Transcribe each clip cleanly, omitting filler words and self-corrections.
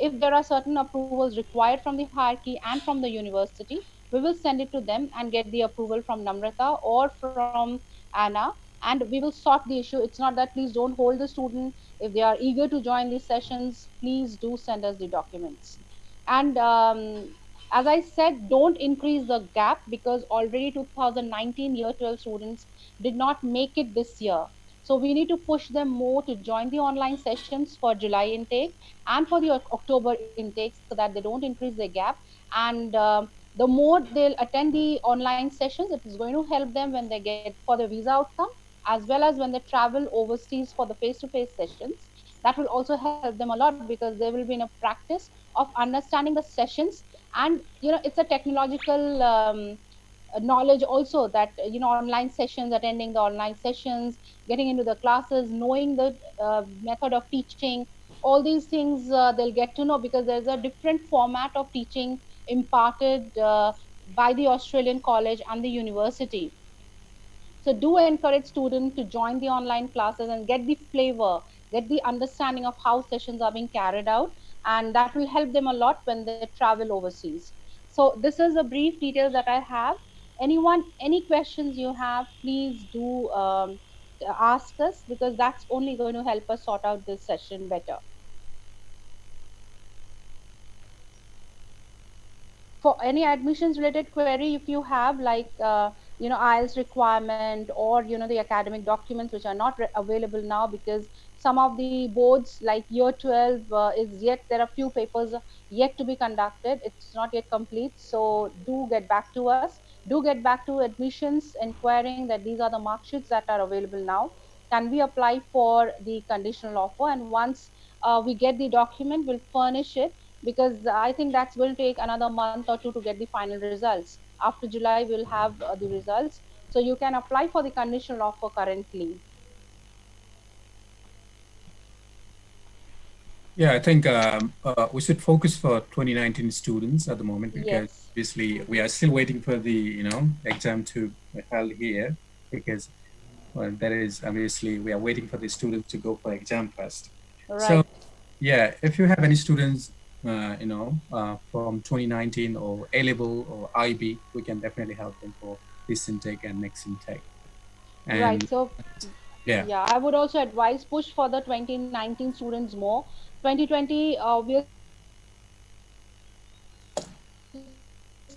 if there are certain approvals required from the hierarchy and from the university, we will send it to them and get the approval from Namrata or from Anna, and we will sort the issue. It's not that please don't hold the student. If they are eager to join these sessions, please do send us the documents. And as I said, don't increase the gap, because already 2019 year 12 students did not make it this year. So we need to push them more to join the online sessions for July intake and for the October intake, so that they don't increase their gap. And the more they'll attend the online sessions, it is going to help them when they get for the visa outcome, as well as when they travel overseas for the face-to-face sessions. That will also help them a lot, because they will be in a practice of understanding the sessions. And it's a technological knowledge also, that online sessions, attending the online sessions, getting into the classes, knowing the method of teaching, all these things they'll get to know, because there's a different format of teaching imparted by the Australian college and the university. So do encourage students to join the online classes and get the flavor, get the understanding of how sessions are being carried out, and that will help them a lot when they travel overseas. So this is a brief details that I have. Anyone, any questions you have, please do ask us, because that's only going to help us sort out this session better. For any admissions related query, if you have, like IELTS requirement, or the academic documents which are not available now, because some of the boards like year 12 is yet, there are few papers yet to be conducted, it's not yet complete. So do get back to us, do get back to admissions inquiring that these are the mark sheets that are available now, can we apply for the conditional offer. And once we get the document, we'll furnish it, because I think that's going to take another month or two to get the final results. After July, we'll have the results. So you can apply for the conditional offer currently. Yeah, I think we should focus for 2019 students at the moment, because Yes. obviously we Mhm. are still waiting for the exam to be held here, because well, that is obviously we are waiting for the students to go for exam first. So Right. yeah, if you have any students, from 2019 or A level or IB, we can definitely help them for this intake and next intake. Right. And So yeah, yeah, I would also advise push for the 2019 students more. 2020, obviously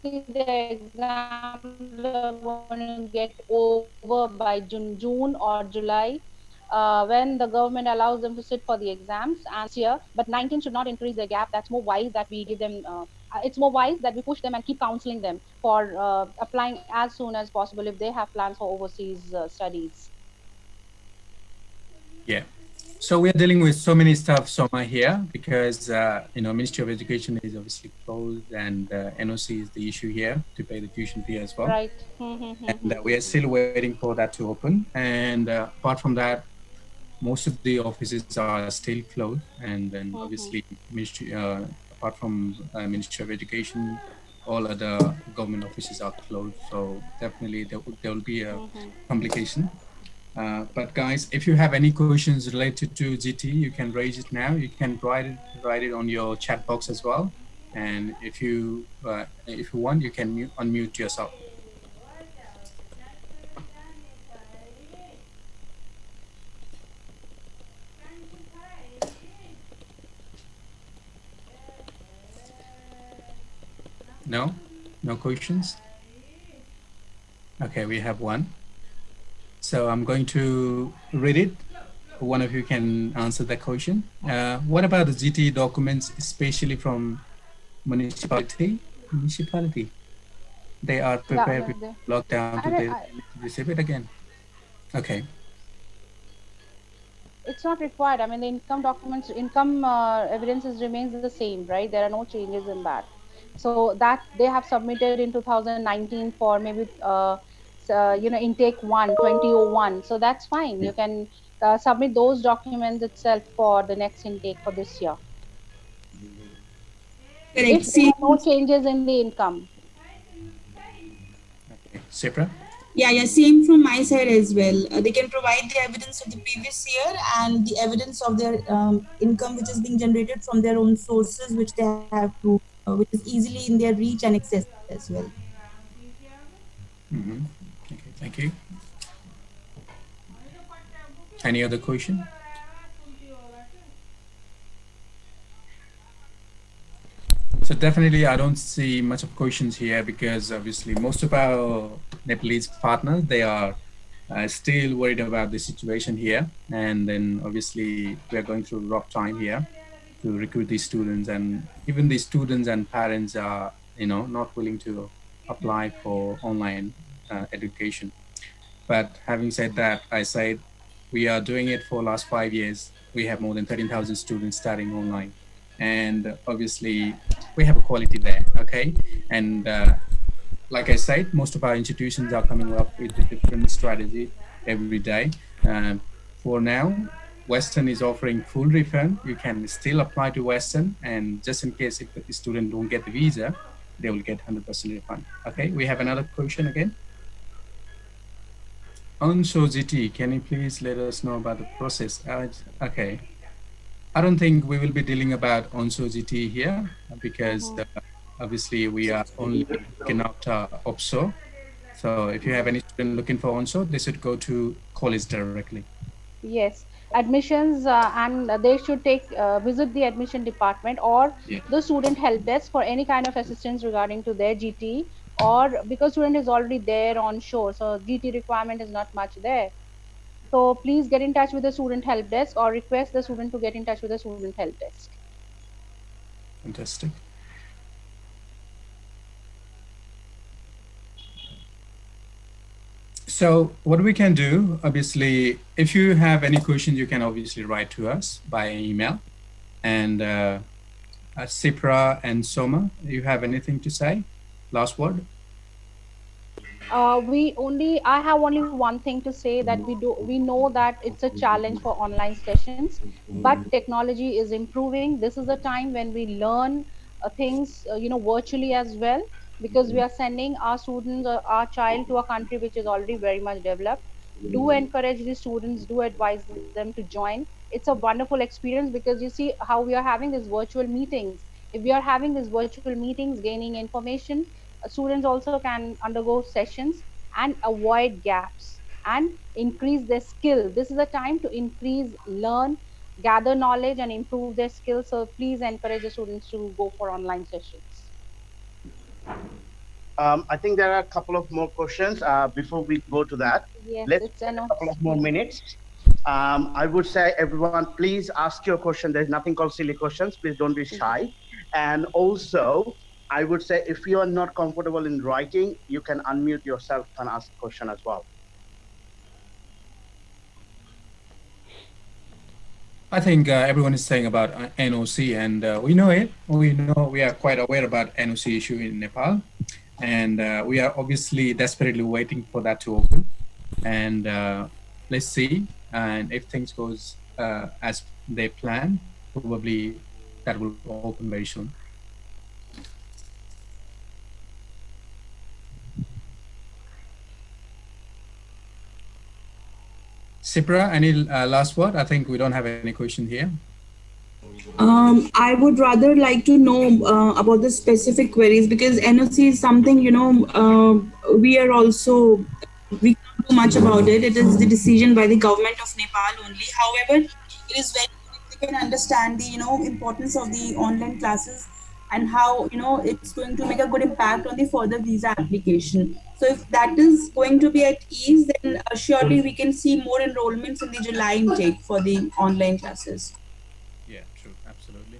the exams are going to get over by June or July, when the government allows them to sit for the exams. And this year, but 19 should not increase their gap. That's more wise that we give them. It's more wise that we push them and keep counseling them for applying as soon as possible if they have plans for overseas studies. yeah. So we are dealing with so many stuff, Soma, here, because Ministry of Education is obviously closed, and NOC is the issue here to pay the tuition fee as well. Right. And we are still waiting for that to open. And apart from that, most of the offices are still closed, and then obviously ministry, apart from Ministry of Education, all other government offices are closed. So definitely there will be a complication. But guys, if you have any questions related to GT, you can raise it now. You can write it on your chat box as well. And if you want, you can unmute yourself. No, no questions. Okay, we have one. So I'm going to read it. One of you can answer that question. What about the GT documents, especially from municipality? Municipality. They are Yeah, prepared with no, lockdown to they I, need to receive it again. Okay. it's not required. I mean, the income documents, income evidences remains the same, right? There are no changes in that. So that they have submitted in 2019 for maybe intake 2001. So that's fine. You can submit those documents itself for the next intake for this year. Correct. If there Same. are no changes in the income. Okay. Sipra? Yeah, yeah, same from my side as well. They can provide the evidence of the previous year and the evidence of their income, which is being generated from their own sources, which they have proved, which is easily in their reach and accessible as well. Hmm. Okay, thank you. Any other question? So definitely, I don't see much of questions here because obviously most of our Nepalese partners they are still worried about the situation here, and then obviously we are going through a rough time here to recruit these students, and even the students and parents are not willing to apply for online education. But having said that, I said we are doing it for last 5 years. We have more than 13,000 students studying online. And obviously, we have a quality there, okay? And like I said, most of our institutions are coming up with a different strategy every day. For now, Western is offering full refund. You can still apply to Western, and just in case if the student don't get the visa, they will get 100% refund. Okay, we have another question again. Onshore GT, can you please let us know about the process? Okay. I don't think we will be dealing about onshore GT here because Mhm. obviously we are only looking after offshore. So if you have any student looking for onshore, they should go to college directly. Yes, admissions and they should take visit the admission department or Yeah, the student help desk for any kind of assistance regarding to their GT, or because student is already there on shore, so GT requirement is not much there. So please get in touch with the student help desk or request the student to get in touch with the student help desk. fantastic. So what we can do, obviously, if you have any questions, you can obviously write to us by email. And Sipra and Soma, you have anything to say? Last word? I have only one thing to say, that we know that it's a challenge for online sessions, but technology is improving. This is a time when we learn things, virtually as well, because we are sending our students or our child to a country which is already very much developed. Do encourage the students, do advise them to join. It's a wonderful experience, because you see how we are having these virtual meetings. If we are having these virtual meetings, gaining information, students also can undergo sessions and avoid gaps and increase their skill. This is a time to increase, learn, gather knowledge and improve their skills. So please encourage the students to go for online sessions. I think there are a couple of more questions. Before we go to that, Yes, let's it's take an a couple of more yeah. minutes. I would say, everyone, please ask your question. There's nothing called silly questions. Please don't be shy. And also, I would say, if you are not comfortable in writing, you can unmute yourself and ask a question as well. I think everyone is saying about NOC, and we know it. We know we are quite aware about NOC issue in Nepal, and we are obviously desperately waiting for that to open. And let's see, and if things goes as they plan, probably that will open very soon. Sipra, any last word? I think we don't have any question here. I would rather like to know about the specific queries, because NOC is something, we are also, we can't do much about it. It is the decision by the government of Nepal only. However, it is very good if they can understand the, importance of the online classes, and how, it's going to make a good impact on the further visa application. So if that is going to be at ease, then surely we can see more enrollments in the July intake for the online classes. Yeah, true, absolutely.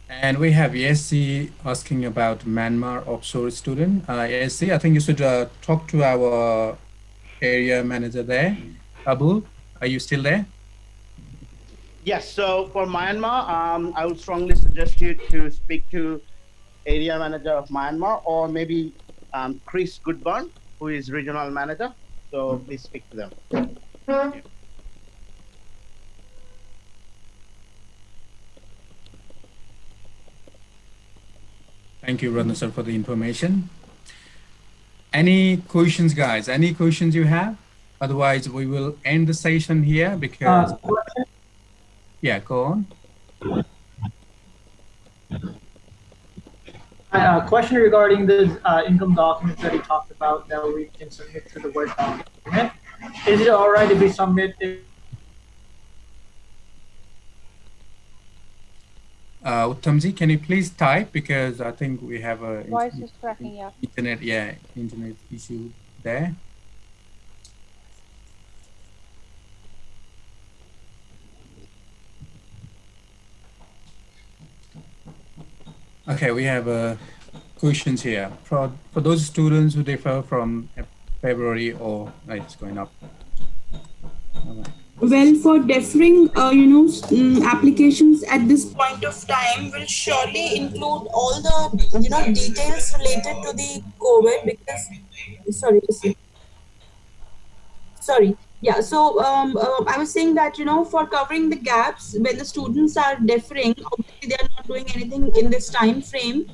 And we have Yessi asking about Myanmar offshore student. Yessi, I think you should talk to our area manager there. Abu, are you still there? Yes. So for Myanmar, I would strongly suggest you to speak to area manager of Myanmar, or maybe Chris Goodburn, who is regional manager. So please speak to them. Yeah. Thank you, Radna sir, for the information. Any questions, guys? Any questions you have? Otherwise, we will end the session here because, Question, yeah, go on. question regarding the income documents that he talked about that we can submit to the Word document. Is it all right if we submit it Uttamji, can you please type because I think we have a Voice is cracking, yeah. internet, yeah, internet issue there. Okay, we have questions here for those students who differ from February or it's going up. Well, for deferring, applications at this point of time will surely include all the, details related to the COVID because, sorry, sorry. Yeah, so I was saying that, for covering the gaps when the students are deferring, obviously they are not doing anything in this time frame,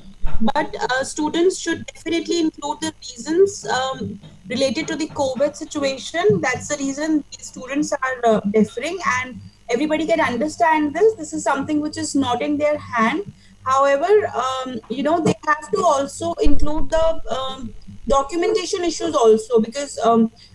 but students should definitely include the reasons related to the COVID situation. That's the reason these students are deferring, and everybody can understand this. This is something which is not in their hand. However, they have to also include the documentation issues also because,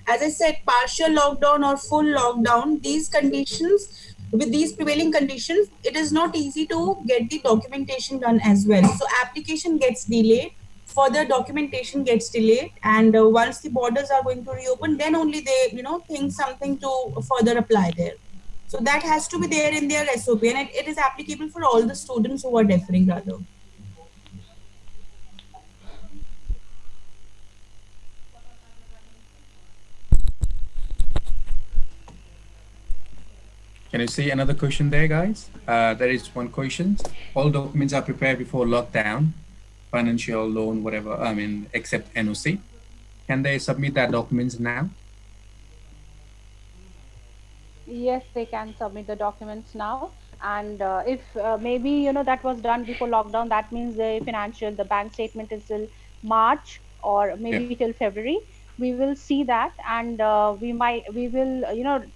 as I said, partial lockdown or full lockdown, these conditions, with these prevailing conditions, it is not easy to get the documentation done as well. So application gets delayed, further documentation gets delayed, and once the borders are going to reopen, then only they, think something to further apply there. So that has to be there in their SOP, and it is applicable for all the students who are deferring rather. Can you see another question there, guys? There is one question. All documents are prepared before lockdown, financial loan, whatever. I mean, except NOC. Can they submit that documents now? Yes, they can submit the documents now. And if maybe that was done before lockdown, that means the bank statement is till March or Yeah. maybe till February. We will see that, and we will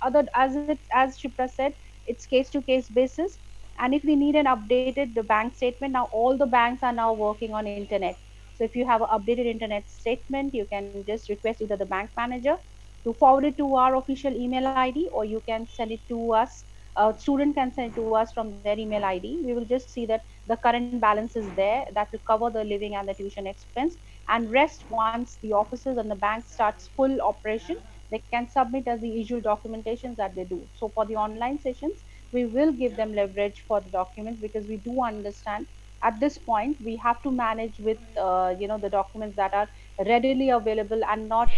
other as Shipra said, it's case to case basis. And if we need an updated the bank statement, now all the banks are now working on internet. So if you have an updated internet statement, you can just request either the bank manager to forward it to our official email ID, or you can send it to us. A student can send it to us from their email ID. We will just see that the current balance is there that will cover the living and the tuition expense. And rest, once the offices and the bank starts full operation, they can submit as the usual documentations that they do. So for the online sessions, we will give them leverage for the documents, because we do understand at this point we have to manage with the documents that are readily available, and not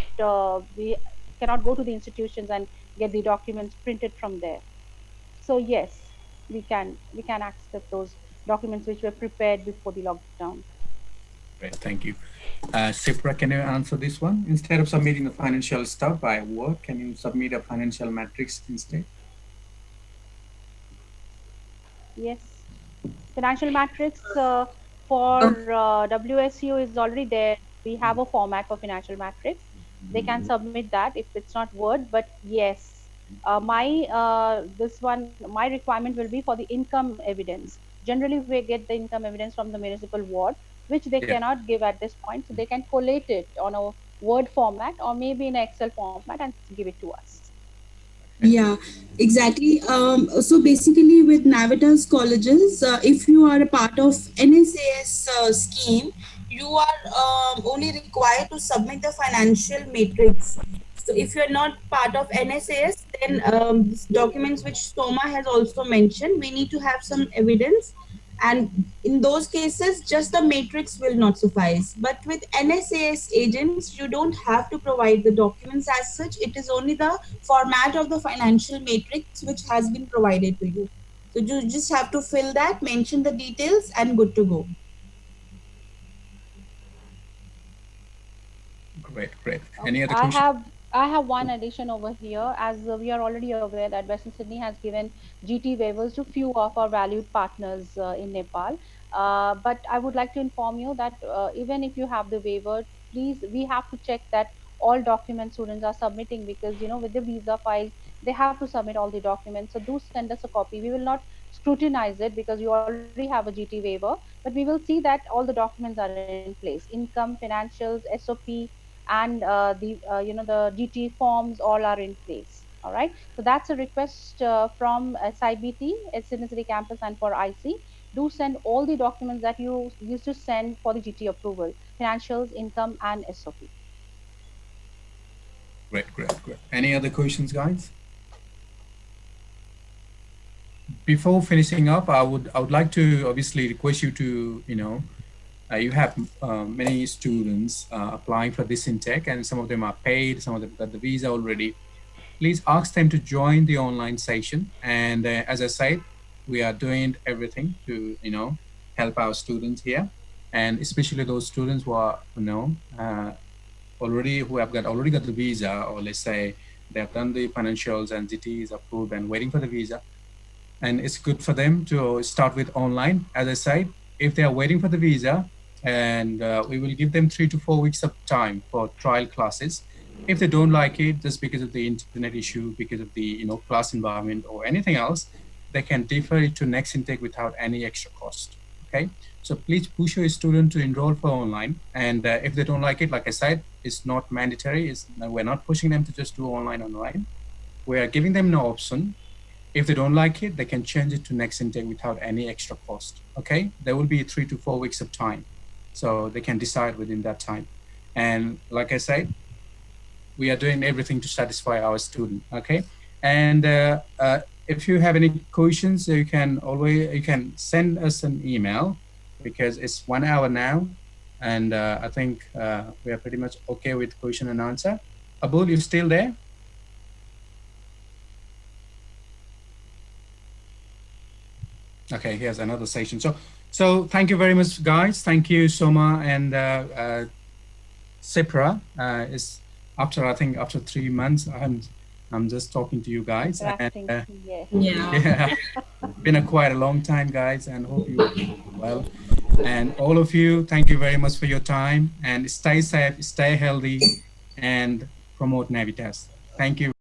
we cannot go to the institutions and get the documents printed from there. So yes, we can accept those documents which were prepared before the lockdown. Great, thank you. Sipra, can you answer this one? Instead of submitting the financial stuff by Word, can you submit a financial matrix instead? Yes, financial matrix Uh, for WSU is already there. We have a format for financial matrix. They can submit that if it's not Word. But yes, my this one my requirement will be for the income evidence. Generally, we get the income evidence from the municipal ward, which they Yeah. cannot give at this point. So they can collate it on a Word format or maybe in Excel format and give it to us. Okay. Yeah, exactly. So basically, with Navitas colleges, if you are a part of NSAS scheme, you are only required to submit the financial matrix. So if you are not part of NSAS, then these documents which Soma has also mentioned, we need to have some evidence, and in those cases just the matrix will not suffice. But with NSAS agents, you don't have to provide the documents as such. It is only the format of the financial matrix which has been provided to you. So you just have to fill that, mention the details, and good to go. Great, great. Any Okay, other I question? have I have one addition over here. As we are already aware that Western Sydney has given GT waivers to few of our valued partners in Nepal. But I would like to inform you that even if you have the waiver, please, we have to check that all documents students are submitting, because with the visa files they have to submit all the documents. So do send us a copy. We will not scrutinize it because you already have a GT waiver, but we will see that all the documents are in place: income, financials, SOP, and the GT forms all are in place. All right. So that's a request from SIBT, City Campus, and for IC. Do send all the documents that you used to send for the GT approval: financials, income, and SOP. Great, great, great. Any other questions, guys? Before finishing up, I would like to obviously request you to, you have many students applying for this intake, and some of them are paid, some of them got the visa already. Please ask them to join the online session. And as I said, we are doing everything to, help our students here, and especially those students who are, already who have got already got the visa, or let's say they have done the financials and GT is approved and waiting for the visa. And it's good for them to start with online. As I said, if they are waiting for the visa, and we will give them 3 to 4 weeks of time for trial classes. If they don't like it, just because of the internet issue, because of the class environment or anything else, they can defer it to next intake without any extra cost. Okay, so please push your student to enroll for online. And if they don't like it, like I said, it's not mandatory. We're not pushing them to just do online. We are giving them no option. If they don't like it, they can change it to next intake without any extra cost. Okay, there will be 3 to 4 weeks of time, so they can decide within that time. And like I said, we are doing everything to satisfy our student. Okay, and if you have any questions, you can send us an email, because it's 1 hour now, and I think we are pretty much okay with question and answer. Abul, you still there? Okay, here's another session. So thank you very much, guys. Thank you, Soma and Sipra. Is after I think after 3 months, I'm just talking to you guys, and Interacting. Yes. Yeah. yeah, been a quite a long time, guys, and hope you are well. And all of you, thank you very much for your time, and stay safe, stay healthy, and promote Navitas. Thank you.